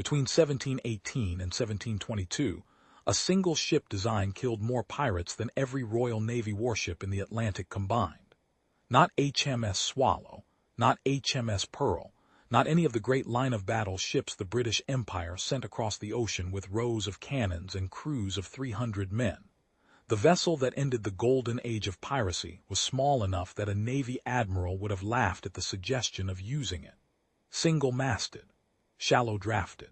Between 1718 and 1722, a single ship design killed more pirates than every Royal Navy warship in the Atlantic combined. Not HMS Swallow, not HMS Pearl, not any of the great line-of-battle ships the British Empire sent across the ocean with rows of cannons and crews of 300 men. The vessel that ended the golden age of piracy was small enough that a Navy admiral would have laughed at the suggestion of using it. Single-masted, shallow-drafted.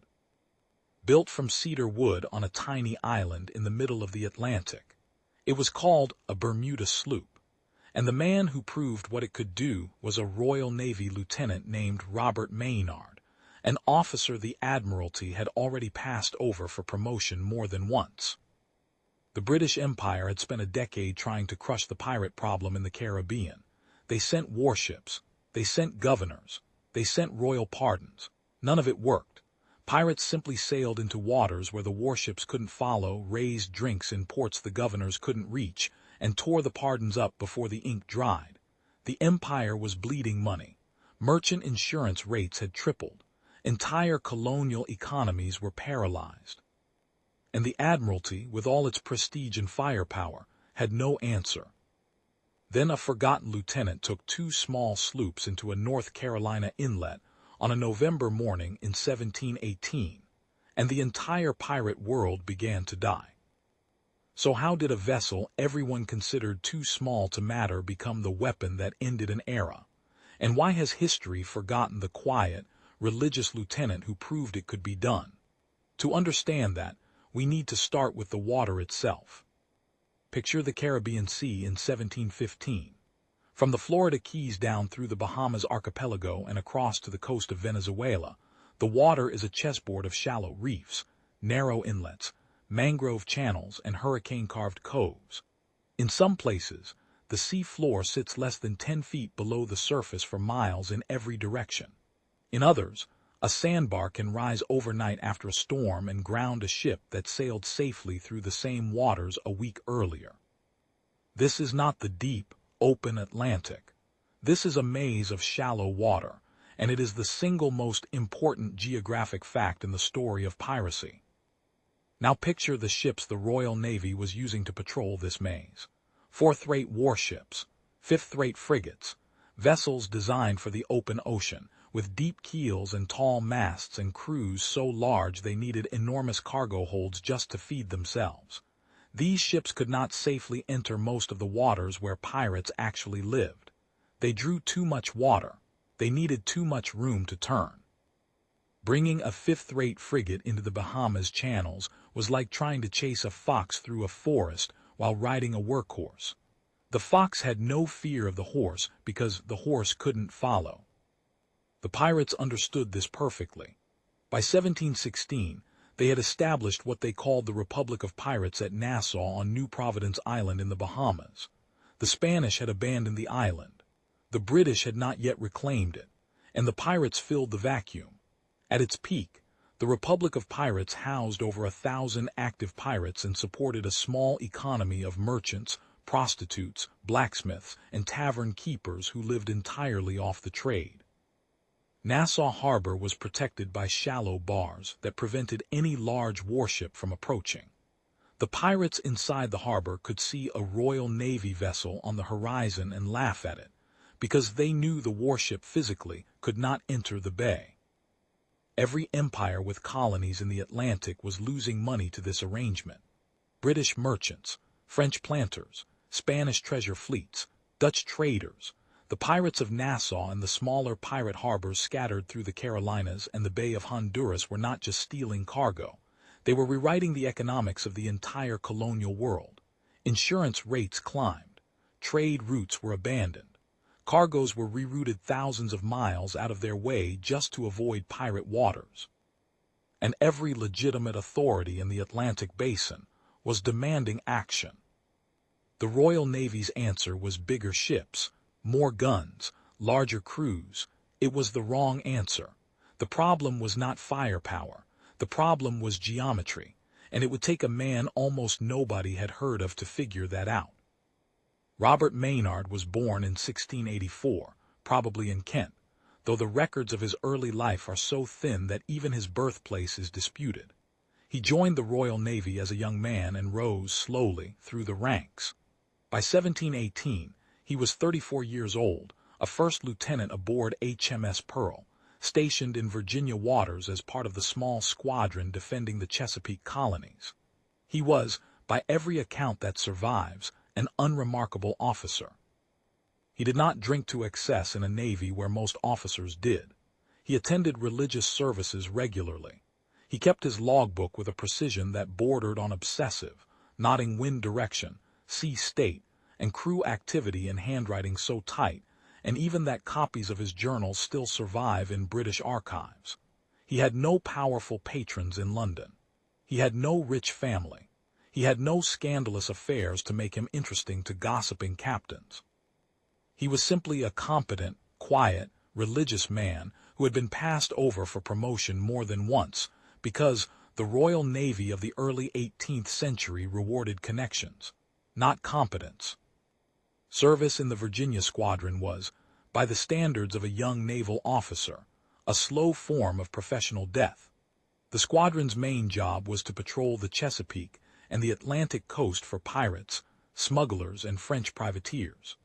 Built from cedar wood on a tiny island in the middle of the Atlantic, it was called a Bermuda sloop, and the man who proved what it could do was a Royal Navy lieutenant named Robert Maynard, an officer the Admiralty had already passed over for promotion more than once. The British Empire had spent a decade trying to crush the pirate problem in the Caribbean. They sent warships, they sent governors, they sent royal pardons. None of it worked. Pirates simply sailed into waters where the warships couldn't follow, raised drinks in ports the governors couldn't reach, and tore the pardons up before the ink dried. The empire was bleeding money. Merchant insurance rates had tripled. Entire colonial economies were paralyzed. And the Admiralty, with all its prestige and firepower, had no answer. Then a forgotten lieutenant took 2 small sloops into a North Carolina inlet on a November morning in 1718, and the entire pirate world began to die. So how did a vessel everyone considered too small to matter become the weapon that ended an era? And why has history forgotten the quiet, religious lieutenant who proved it could be done? To understand that, we need to start with the water itself. Picture the Caribbean Sea in 1715. From the Florida Keys down through the Bahamas archipelago and across to the coast of Venezuela, the water is a chessboard of shallow reefs, narrow inlets, mangrove channels, and hurricane-carved coves. In some places, the sea floor sits less than 10 feet below the surface for miles in every direction. In others, a sandbar can rise overnight after a storm and ground a ship that sailed safely through the same waters a week earlier. This is not the deep, open Atlantic. This is a maze of shallow water, and it is the single most important geographic fact in the story of piracy. Now picture the ships the Royal Navy was using to patrol this maze. 4th-rate warships, 5th-rate frigates, vessels designed for the open ocean, with deep keels and tall masts and crews so large they needed enormous cargo holds just to feed themselves. These ships could not safely enter most of the waters where pirates actually lived. They drew too much water. They needed too much room to turn. Bringing a 5th-rate frigate into the Bahamas channels was like trying to chase a fox through a forest while riding a workhorse. The fox had no fear of the horse because the horse couldn't follow. The pirates understood this perfectly. By 1716, they had established what they called the Republic of Pirates at Nassau on New Providence Island in the Bahamas. The Spanish had abandoned the island. The British had not yet reclaimed it, and the pirates filled the vacuum. At its peak, the Republic of Pirates housed over 1,000 active pirates and supported a small economy of merchants, prostitutes, blacksmiths, and tavern keepers who lived entirely off the trade. Nassau Harbor was protected by shallow bars that prevented any large warship from approaching. The pirates inside the harbor could see a Royal Navy vessel on the horizon and laugh at it, because they knew the warship physically could not enter the bay. Every empire with colonies in the Atlantic was losing money to this arrangement. British merchants, French planters, Spanish treasure fleets, Dutch traders, the pirates of Nassau and the smaller pirate harbors scattered through the Carolinas and the Bay of Honduras were not just stealing cargo. They were rewriting the economics of the entire colonial world. Insurance rates climbed. Trade routes were abandoned. Cargoes were rerouted thousands of miles out of their way just to avoid pirate waters. And every legitimate authority in the Atlantic basin was demanding action. The Royal Navy's answer was bigger ships, more guns, larger crews. It was the wrong answer. The problem was not firepower. The problem was geometry, and it would take a man almost nobody had heard of to figure that out. Robert Maynard was born in 1684, probably in Kent. though the records of his early life are so thin that even his birthplace is disputed. He joined the Royal Navy as a young man and rose slowly through the ranks. By 1718, he was 34 years old, a first lieutenant aboard HMS Pearl, stationed in Virginia waters as part of the small squadron defending the Chesapeake colonies. He was, by every account that survives, an unremarkable officer. He did not drink to excess in a navy where most officers did. He attended religious services regularly. He kept his logbook with a precision that bordered on obsessive, noting wind direction, sea state, and crew activity in handwriting so tight, and even that copies of his journals still survive in British archives. He had no powerful patrons in London. He had no rich family. He had no scandalous affairs to make him interesting to gossiping captains. He was simply a competent, quiet, religious man who had been passed over for promotion more than once because the Royal Navy of the early 18th century rewarded connections, not competence. Service in the Virginia squadron was, by the standards of a young naval officer, a slow form of professional death. The squadron's main job was to patrol the Chesapeake and the Atlantic coast for pirates, smugglers, and French privateers.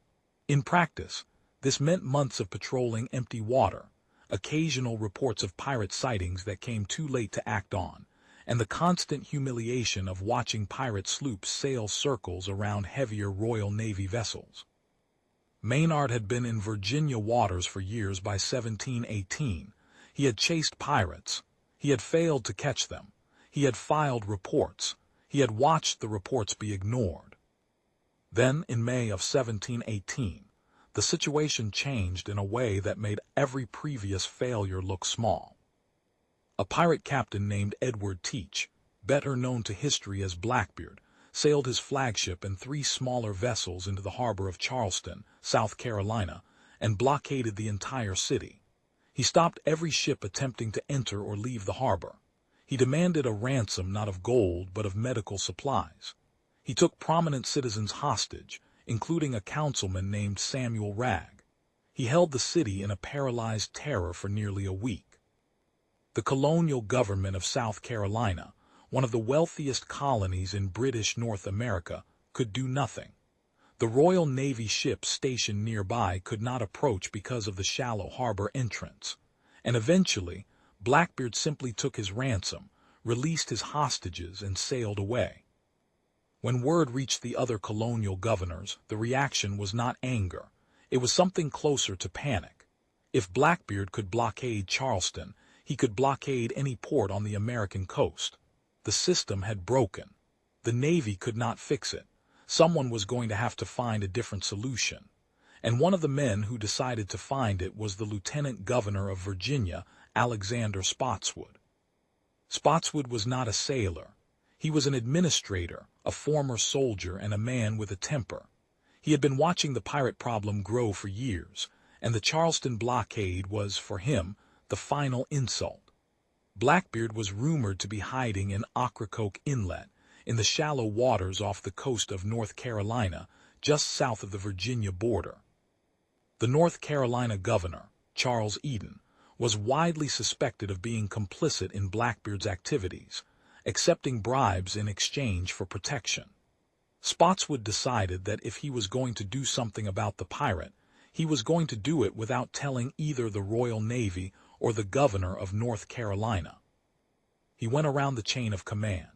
In practice, this meant months of patrolling empty water, occasional reports of pirate sightings that came too late to act on, and the constant humiliation of watching pirate sloops sail circles around heavier Royal Navy vessels. Maynard had been in Virginia waters for years. By 1718. He had chased pirates. He had failed to catch them. He had filed reports. He had watched the reports be ignored. Then, in May of 1718, the situation changed in a way that made every previous failure look small. A pirate captain named Edward Teach, better known to history as Blackbeard, sailed his flagship and 3 smaller vessels into the harbor of Charleston, South Carolina, and blockaded the entire city. He stopped every ship attempting to enter or leave the harbor. He demanded a ransom not of gold but of medical supplies. He took prominent citizens hostage, including a councilman named Samuel Wragg. He held the city in a paralyzed terror for nearly a week. The colonial government of South Carolina, one of the wealthiest colonies in British North America, could do nothing. The Royal Navy ships stationed nearby could not approach because of the shallow harbor entrance, and eventually Blackbeard simply took his ransom, released his hostages, and sailed away. When word reached the other colonial governors, the reaction was not anger. It was something closer to panic. If Blackbeard could blockade Charleston, he could blockade any port on the American coast. The system had broken. The Navy could not fix it. Someone was going to have to find a different solution. And one of the men who decided to find it was the Lieutenant Governor of Virginia, Alexander Spotswood. Spotswood was not a sailor. He was an administrator, a former soldier, and a man with a temper. He had been watching the pirate problem grow for years, and the Charleston blockade was, for him, the final insult. Blackbeard was rumored to be hiding in Ocracoke Inlet, in the shallow waters off the coast of North Carolina, just south of the Virginia border. The North Carolina governor, Charles Eden, was widely suspected of being complicit in Blackbeard's activities, accepting bribes in exchange for protection. Spotswood decided that if he was going to do something about the pirate, he was going to do it without telling either the Royal Navy or the governor of North Carolina. He went around the chain of command.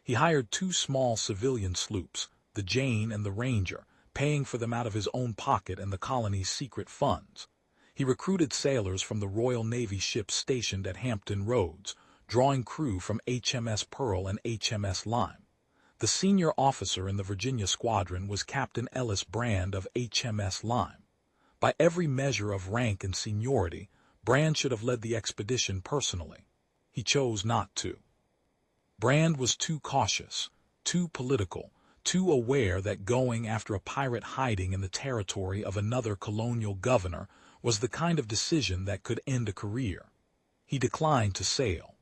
He hired 2 small civilian sloops, the Jane and the Ranger, paying for them out of his own pocket and the colony's secret funds. He recruited sailors from the Royal Navy ships stationed at Hampton Roads, drawing crew from HMS Pearl and HMS Lime. The senior officer in the Virginia squadron was Captain Ellis Brand of HMS Lime. By every measure of rank and seniority, Brand should have led the expedition personally. He chose not to. Brand was too cautious, too political, too aware that going after a pirate hiding in the territory of another colonial governor was the kind of decision that could end a career. He declined to sail.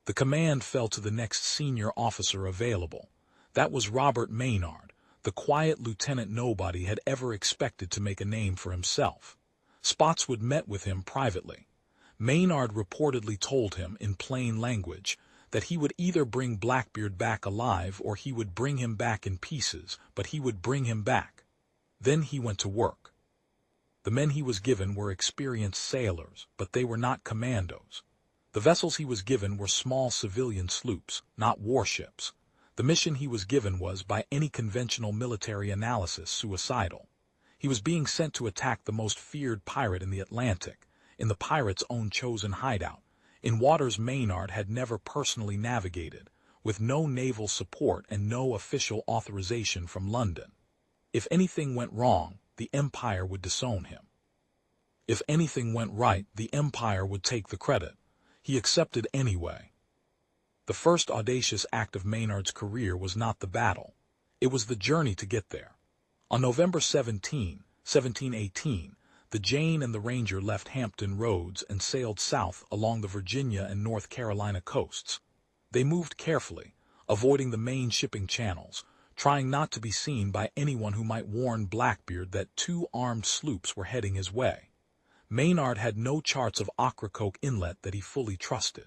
The command fell to the next senior officer available. That was Robert Maynard, the quiet lieutenant nobody had ever expected to make a name for himself. Spotswood met with him privately. Maynard reportedly told him in plain language that he would either bring Blackbeard back alive or he would bring him back in pieces, but he would bring him back. Then he went to work. The men he was given were experienced sailors, but they were not commandos. The vessels he was given were small civilian sloops, not warships. The mission he was given was, by any conventional military analysis, suicidal. He was being sent to attack the most feared pirate in the Atlantic, in the pirate's own chosen hideout, in waters Maynard had never personally navigated, with no naval support and no official authorization from London. If anything went wrong, the Empire would disown him. If anything went right, the Empire would take the credit. He accepted anyway. The first audacious act of Maynard's career was not the battle. It was the journey to get there. On November 17, 1718, the Jane and the Ranger left Hampton Roads and sailed south along the Virginia and North Carolina coasts. They moved carefully, avoiding the main shipping channels, trying not to be seen by anyone who might warn Blackbeard that 2 armed sloops were heading his way. Maynard had no charts of Ocracoke Inlet that he fully trusted.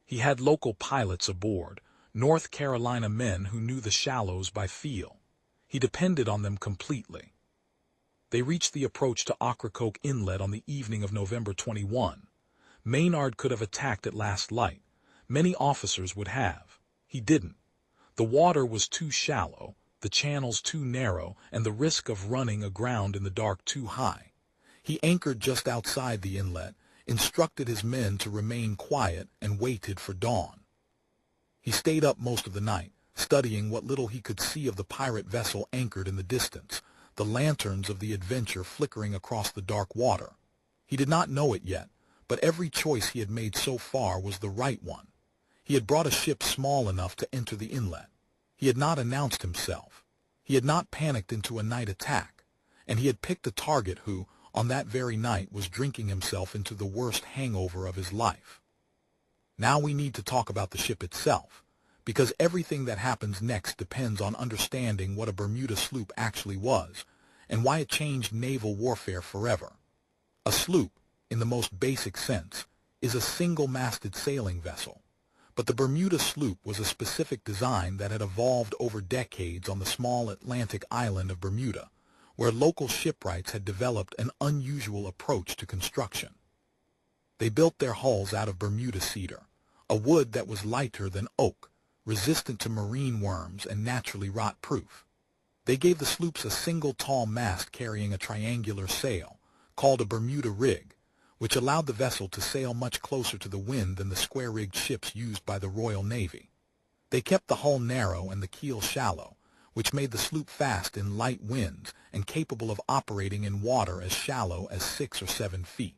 He had local pilots aboard, North Carolina men who knew the shallows by feel. He depended on them completely. They reached the approach to Ocracoke Inlet on the evening of November 21. Maynard could have attacked at last light. Many officers would have. He didn't. The water was too shallow, the channels too narrow, and the risk of running aground in the dark too high. He anchored just outside the inlet, instructed his men to remain quiet, and waited for dawn. He stayed up most of the night, studying what little he could see of the pirate vessel anchored in the distance, the lanterns of the Adventure flickering across the dark water. He did not know it yet, but every choice he had made so far was the right one. He had brought a ship small enough to enter the inlet. He had not announced himself. He had not panicked into a night attack, and he had picked a target who, on that very night, was drinking himself into the worst hangover of his life. Now we need to talk about the ship itself, because everything that happens next depends on understanding what a Bermuda sloop actually was, and why it changed naval warfare forever. A sloop, in the most basic sense, is a single-masted sailing vessel, but the Bermuda sloop was a specific design that had evolved over decades on the small Atlantic island of Bermuda, where local shipwrights had developed an unusual approach to construction. They built their hulls out of Bermuda cedar, a wood that was lighter than oak, resistant to marine worms and naturally rot-proof. They gave the sloops a single tall mast carrying a triangular sail, called a Bermuda rig, which allowed the vessel to sail much closer to the wind than the square-rigged ships used by the Royal Navy. They kept the hull narrow and the keel shallow, which made the sloop fast in light winds and capable of operating in water as shallow as 6 or 7 feet.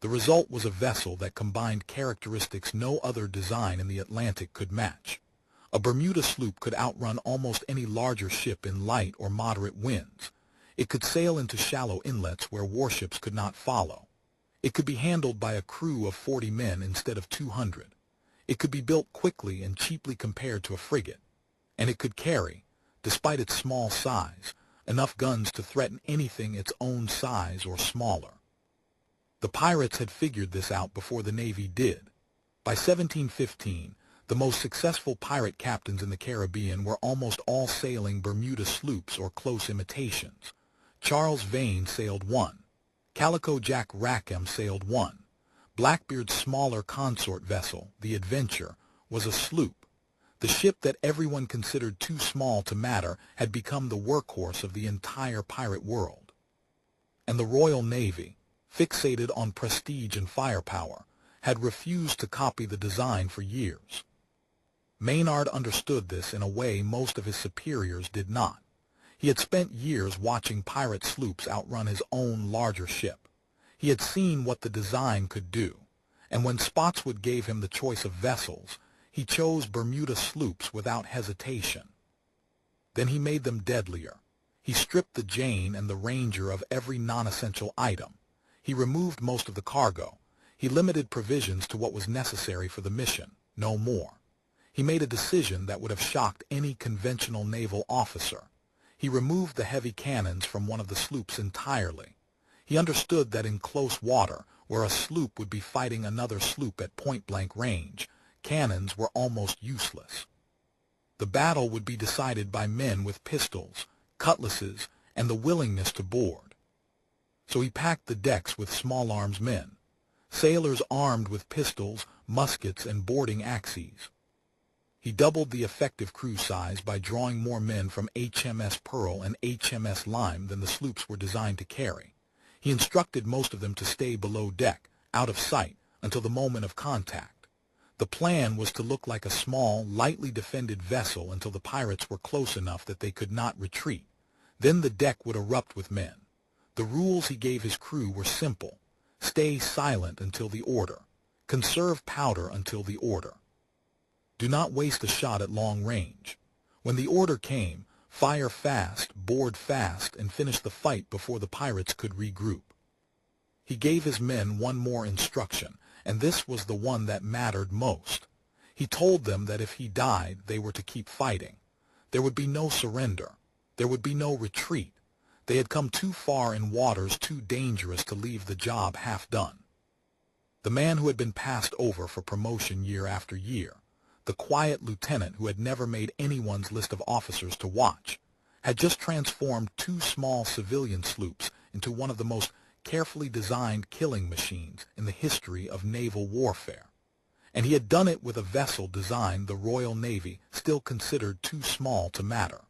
The result was a vessel that combined characteristics no other design in the Atlantic could match. A Bermuda sloop could outrun almost any larger ship in light or moderate winds. It could sail into shallow inlets where warships could not follow. It could be handled by a crew of 40 men instead of 200. It could be built quickly and cheaply compared to a frigate. And it could carry, despite its small size, enough guns to threaten anything its own size or smaller. The pirates had figured this out before the Navy did. By 1715, the most successful pirate captains in the Caribbean were almost all sailing Bermuda sloops or close imitations. Charles Vane sailed one. Calico Jack Rackham sailed one. Blackbeard's smaller consort vessel, the Adventure, was a sloop. The ship that everyone considered too small to matter had become the workhorse of the entire pirate world. And the Royal Navy, fixated on prestige and firepower, had refused to copy the design for years. Maynard understood this in a way most of his superiors did not. He had spent years watching pirate sloops outrun his own larger ship. He had seen what the design could do, and when Spotswood gave him the choice of vessels, he chose Bermuda sloops without hesitation. Then he made them deadlier. He stripped the Jane and the Ranger of every non-essential item. He removed most of the cargo. He limited provisions to what was necessary for the mission, no more. He made a decision that would have shocked any conventional naval officer. He removed the heavy cannons from one of the sloops entirely. He understood that in close water, where a sloop would be fighting another sloop at point-blank range, cannons were almost useless. The battle would be decided by men with pistols, cutlasses, and the willingness to board. So he packed the decks with small arms men, sailors armed with pistols, muskets, and boarding axes. He doubled the effective crew size by drawing more men from HMS Pearl and HMS Lime than the sloops were designed to carry. He instructed most of them to stay below deck, out of sight, until the moment of contact. The plan was to look like a small, lightly defended vessel until the pirates were close enough that they could not retreat. Then the deck would erupt with men. The rules he gave his crew were simple. Stay silent until the order. Conserve powder until the order. Do not waste a shot at long range. When the order came, fire fast, board fast, and finish the fight before the pirates could regroup. He gave his men one more instruction, and this was the one that mattered most. He told them that if he died, they were to keep fighting. There would be no surrender. There would be no retreat. They had come too far in waters too dangerous to leave the job half done. The man who had been passed over for promotion year after year, the quiet lieutenant who had never made anyone's list of officers to watch, had just transformed two small civilian sloops into one of the most carefully designed killing machines in the history of naval warfare. And he had done it with a vessel designed the Royal Navy still considered too small to matter.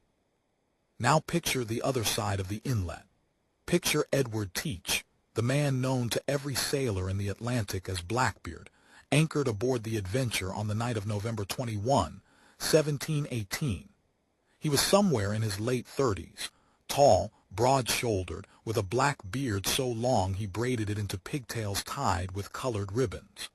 Now picture the other side of the inlet. Picture Edward Teach, the man known to every sailor in the Atlantic as Blackbeard, anchored aboard the Adventure on the night of November 21, 1718. He was somewhere in his late 30s, tall, broad-shouldered, with a black beard so long he braided it into pigtails tied with colored ribbons.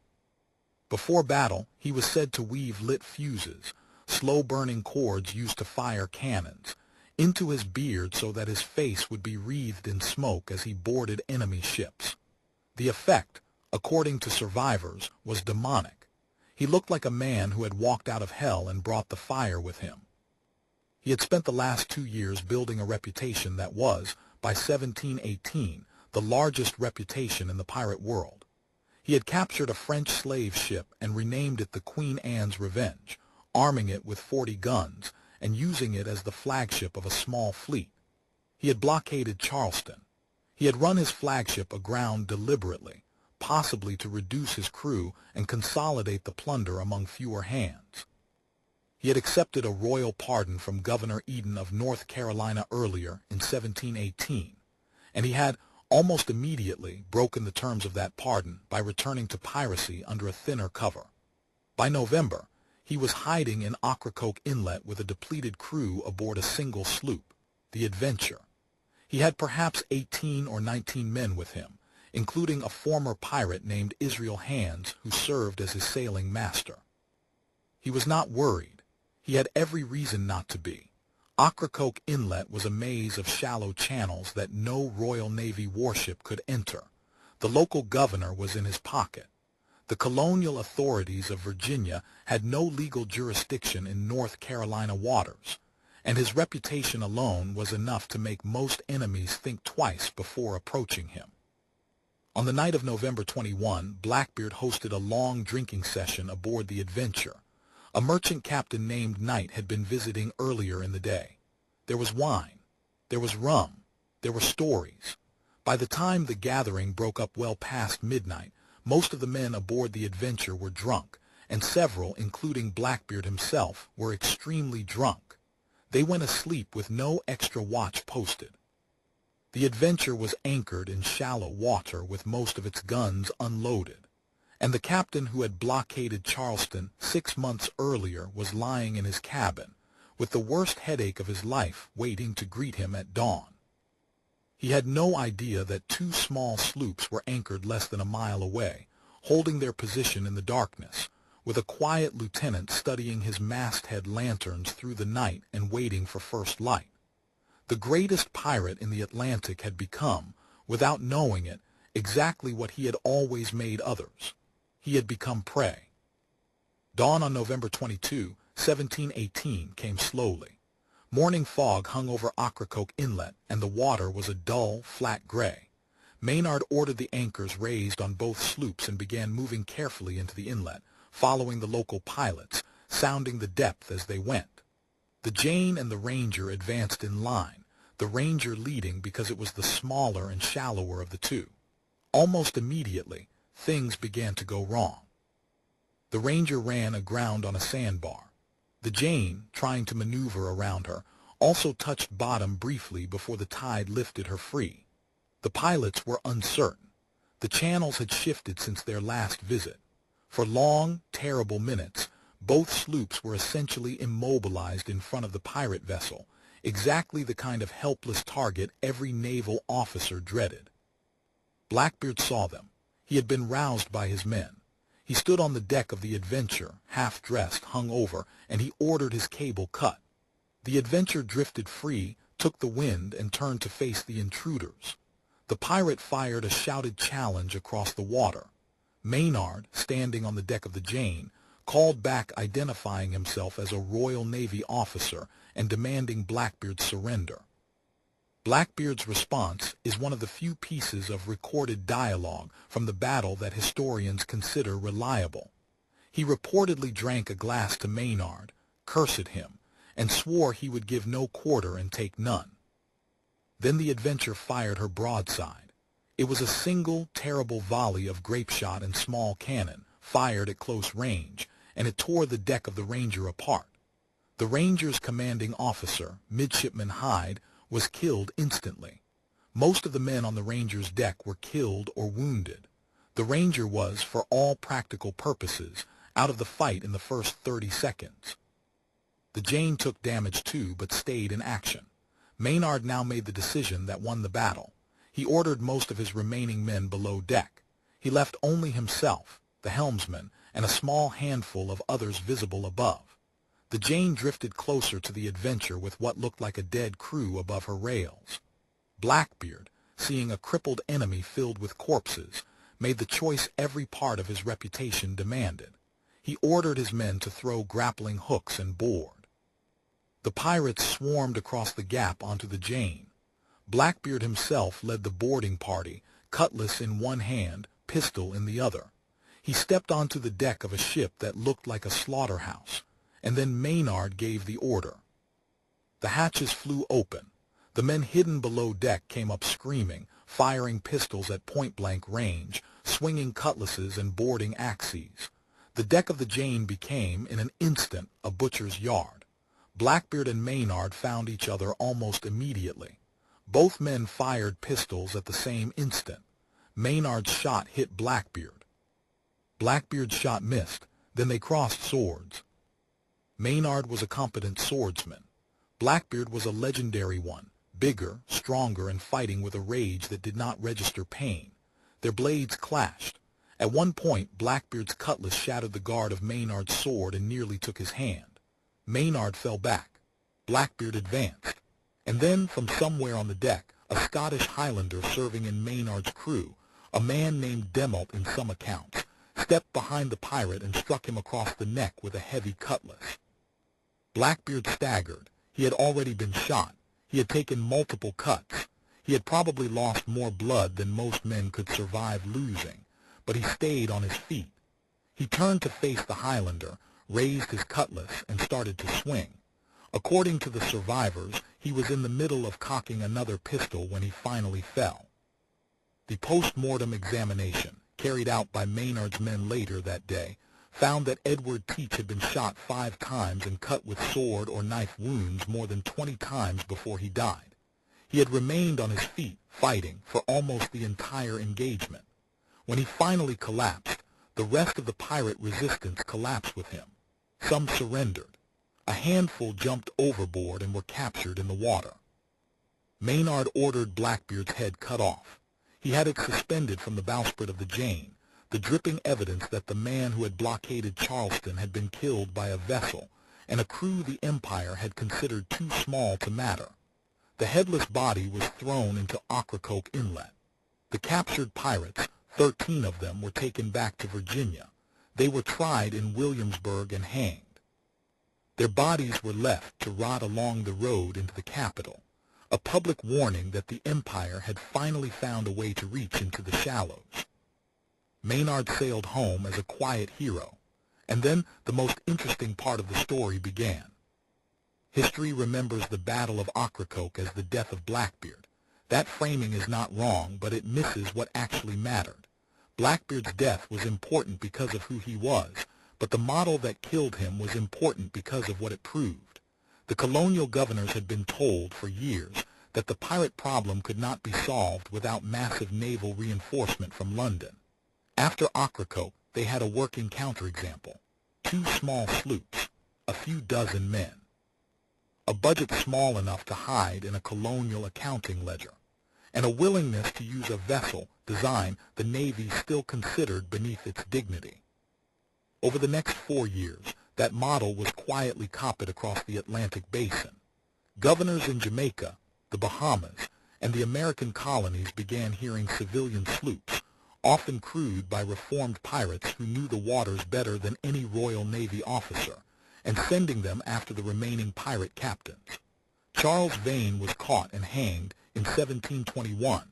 Before battle, he was said to weave lit fuses, slow-burning cords used to fire cannons, into his beard so that his face would be wreathed in smoke as he boarded enemy ships. The effect, according to survivors, was demonic. He looked like a man who had walked out of hell and brought the fire with him. He had spent the last 2 years building a reputation that was, by 1718, the largest reputation in the pirate world. He had captured a French slave ship and renamed it the Queen Anne's Revenge, arming it with 40 guns, and using it as the flagship of a small fleet. He had blockaded Charleston. He had run his flagship aground deliberately, possibly to reduce his crew and consolidate the plunder among fewer hands. He had accepted a royal pardon from Governor Eden of North Carolina earlier in 1718, and he had almost immediately broken the terms of that pardon by returning to piracy under a thinner cover. By November, he was hiding in Ocracoke Inlet with a depleted crew aboard a single sloop, the Adventure. He had perhaps 18 or 19 men with him, including a former pirate named Israel Hands who served as his sailing master. He was not worried. He had every reason not to be. Ocracoke Inlet was a maze of shallow channels that no Royal Navy warship could enter. The local governor was in his pocket. The colonial authorities of Virginia had no legal jurisdiction in North Carolina waters, and his reputation alone was enough to make most enemies think twice before approaching him. On the night of November 21, Blackbeard hosted a long drinking session aboard the Adventure. A merchant captain named Knight had been visiting earlier in the day. There was wine. There was rum. There were stories. By the time the gathering broke up well past midnight, most of the men aboard the Adventure were drunk, and several, including Blackbeard himself, were extremely drunk. They went asleep with no extra watch posted. The Adventure was anchored in shallow water with most of its guns unloaded, and the captain who had blockaded Charleston 6 months earlier was lying in his cabin, with the worst headache of his life waiting to greet him at dawn. He had no idea that 2 small sloops were anchored less than a mile away, holding their position in the darkness, with a quiet lieutenant studying his masthead lanterns through the night and waiting for first light. The greatest pirate in the Atlantic had become, without knowing it, exactly what he had always made others. He had become prey. Dawn on November 22, 1718, came slowly. Morning fog hung over Ocracoke Inlet, and the water was a dull, flat gray. Maynard ordered the anchors raised on both sloops and began moving carefully into the inlet, following the local pilots, sounding the depth as they went. The Jane and the Ranger advanced in line, the Ranger leading because it was the smaller and shallower of the two. Almost immediately, things began to go wrong. The Ranger ran aground on a sandbar. The Jane, trying to maneuver around her, also touched bottom briefly before the tide lifted her free. The pilots were uncertain. The channels had shifted since their last visit. For long, terrible minutes, both sloops were essentially immobilized in front of the pirate vessel, exactly the kind of helpless target every naval officer dreaded. Blackbeard saw them. He had been roused by his men. He stood on the deck of the Adventure, half-dressed, hung over, and he ordered his cable cut. The Adventure drifted free, took the wind, and turned to face the intruders. The pirate fired a shouted challenge across the water. Maynard, standing on the deck of the Jane, called back, identifying himself as a Royal Navy officer and demanding Blackbeard's surrender. Blackbeard's response is one of the few pieces of recorded dialogue from the battle that historians consider reliable. He reportedly drank a glass to Maynard, cursed him, and swore he would give no quarter and take none. Then the Adventure fired her broadside. It was a single, terrible volley of grapeshot and small cannon, fired at close range, and it tore the deck of the Ranger apart. The Ranger's commanding officer, Midshipman Hyde, was killed instantly. Most of the men on the Ranger's deck were killed or wounded. The Ranger was, for all practical purposes, out of the fight in the first 30 seconds. The Jane took damage too, but stayed in action. Maynard now made the decision that won the battle. He ordered most of his remaining men below deck. He left only himself, the helmsman, and a small handful of others visible above. The Jane drifted closer to the Adventure with what looked like a dead crew above her rails. Blackbeard, seeing a crippled enemy filled with corpses, made the choice every part of his reputation demanded. He ordered his men to throw grappling hooks and board. The pirates swarmed across the gap onto the Jane. Blackbeard himself led the boarding party, cutlass in one hand, pistol in the other. He stepped onto the deck of a ship that looked like a slaughterhouse, and then Maynard gave the order. The hatches flew open. The men hidden below deck came up screaming, firing pistols at point-blank range, swinging cutlasses and boarding axes. The deck of the Jane became, in an instant, a butcher's yard. Blackbeard and Maynard found each other almost immediately. Both men fired pistols at the same instant. Maynard's shot hit Blackbeard. Blackbeard's shot missed. Then they crossed swords. Maynard was a competent swordsman. Blackbeard was a legendary one, bigger, stronger, and fighting with a rage that did not register pain. Their blades clashed. At one point, Blackbeard's cutlass shattered the guard of Maynard's sword and nearly took his hand. Maynard fell back. Blackbeard advanced. And then, from somewhere on the deck, a Scottish Highlander serving in Maynard's crew, a man named Demolt in some accounts, stepped behind the pirate and struck him across the neck with a heavy cutlass. Blackbeard staggered. He had already been shot. He had taken multiple cuts. He had probably lost more blood than most men could survive losing, but he stayed on his feet. He turned to face the Highlander, raised his cutlass, and started to swing. According to the survivors, he was in the middle of cocking another pistol when he finally fell. The post-mortem examination, carried out by Maynard's men later that day, found that Edward Teach had been shot 5 times and cut with sword or knife wounds more than 20 times before he died. He had remained on his feet, fighting, for almost the entire engagement. When he finally collapsed, the rest of the pirate resistance collapsed with him. Some surrendered. A handful jumped overboard and were captured in the water. Maynard ordered Blackbeard's head cut off. He had it suspended from the bowsprit of the Jane, the dripping evidence that the man who had blockaded Charleston had been killed by a vessel, and a crew the Empire had considered too small to matter. The headless body was thrown into Ocracoke Inlet. The captured pirates, 13 of them, were taken back to Virginia. They were tried in Williamsburg and hanged. Their bodies were left to rot along the road into the capital. a public warning that the Empire had finally found a way to reach into the shallows. Maynard sailed home as a quiet hero, and then the most interesting part of the story began. History remembers the Battle of Ocracoke as the death of Blackbeard. That framing is not wrong, but it misses what actually mattered. Blackbeard's death was important because of who he was, but the model that killed him was important because of what it proved. The colonial governors had been told for years that the pirate problem could not be solved without massive naval reinforcement from London. After Ocracoke, they had a working counterexample: 2 small sloops, a few dozen men. A budget small enough to hide in a colonial accounting ledger, and a willingness to use a vessel design the Navy still considered beneath its dignity. Over the next 4 years, that model was quietly copied across the Atlantic basin. Governors in Jamaica, the Bahamas, and the American colonies began hearing civilian sloops, often crewed by reformed pirates who knew the waters better than any Royal Navy officer, and sending them after the remaining pirate captains. Charles Vane was caught and hanged in 1721.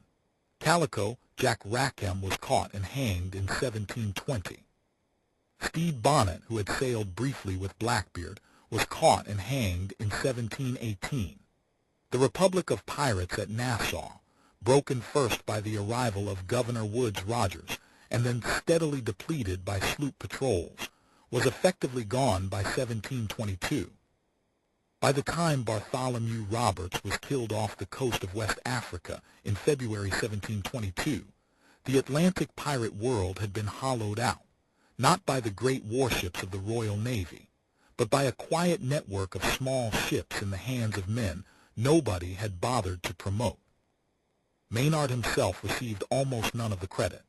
Calico Jack Rackham was caught and hanged in 1720. Stede Bonnet, who had sailed briefly with Blackbeard, was caught and hanged in 1718. The Republic of Pirates at Nassau, broken first by the arrival of Governor Woodes Rogers and then steadily depleted by sloop patrols, was effectively gone by 1722. By the time Bartholomew Roberts was killed off the coast of West Africa in February 1722, the Atlantic pirate world had been hollowed out, not by the great warships of the Royal Navy, but by a quiet network of small ships in the hands of men nobody had bothered to promote. Maynard himself received almost none of the credit.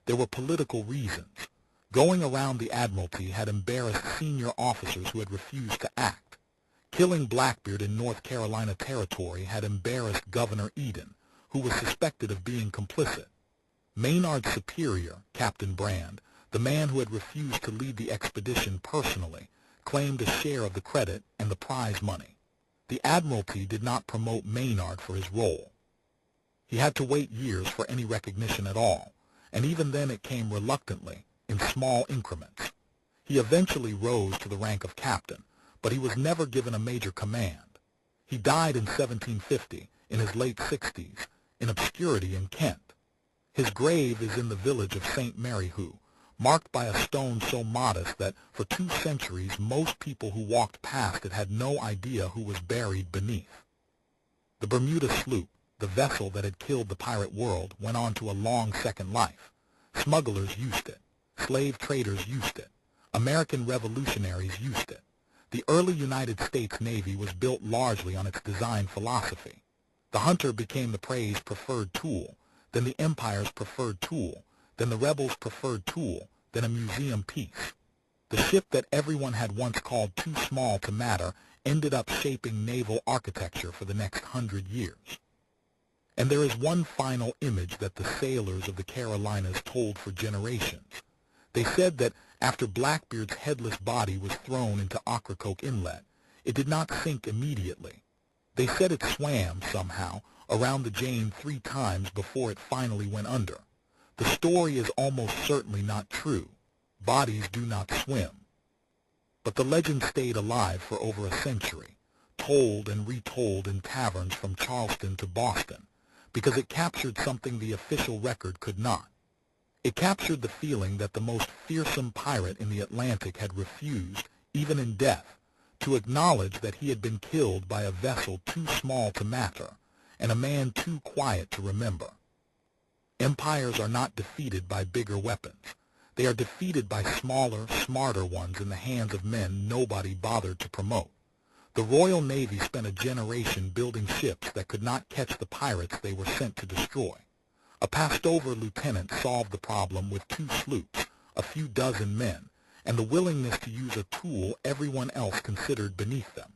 There were political reasons. Going around the Admiralty had embarrassed senior officers who had refused to act. Killing Blackbeard in North Carolina Territory had embarrassed Governor Eden, who was suspected of being complicit. Maynard's superior, Captain Brand, the man who had refused to lead the expedition personally, claimed a share of the credit and the prize money. The Admiralty did not promote Maynard for his role. He had to wait years for any recognition at all, and even then it came reluctantly, in small increments. He eventually rose to the rank of captain, but he was never given a major command. He died in 1750, in his late 60s, in obscurity in Kent. His grave is in the village of St. Maryhoo, marked by a stone so modest that for 2 centuries most people who walked past it had no idea who was buried beneath. The Bermuda sloop, the vessel that had killed the pirate world, went on to a long second life. Smugglers used it. Slave traders used it. American revolutionaries used it. The early United States Navy was built largely on its design philosophy. The hunter became the prey's preferred tool, then the Empire's preferred tool, then the rebels' preferred tool, then a museum piece. The ship that everyone had once called too small to matter ended up shaping naval architecture for the next 100 years. And there is one final image that the sailors of the Carolinas told for generations. They said that after Blackbeard's headless body was thrown into Ocracoke Inlet, it did not sink immediately. They said it swam, somehow, around the Jane 3 times before it finally went under. The story is almost certainly not true. Bodies do not swim. But the legend stayed alive for over a century, told and retold in taverns from Charleston to Boston, because it captured something the official record could not. It captured the feeling that the most fearsome pirate in the Atlantic had refused, even in death, to acknowledge that he had been killed by a vessel too small to matter, and a man too quiet to remember. Empires are not defeated by bigger weapons. They are defeated by smaller, smarter ones in the hands of men nobody bothered to promote. The Royal Navy spent a generation building ships that could not catch the pirates they were sent to destroy. A passed-over lieutenant solved the problem with 2 sloops, a few dozen men, and the willingness to use a tool everyone else considered beneath them.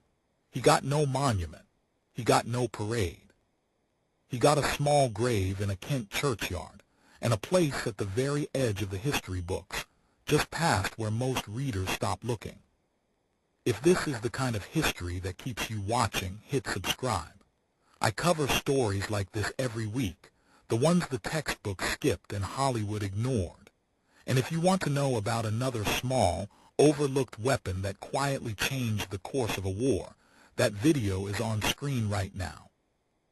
He got no monument. He got no parade. He got a small grave in a Kent churchyard, and a place at the very edge of the history books, just past where most readers stop looking. If this is the kind of history that keeps you watching, hit subscribe. I cover stories like this every week, the ones the textbooks skipped and Hollywood ignored. And if you want to know about another small, overlooked weapon that quietly changed the course of a war, that video is on screen right now.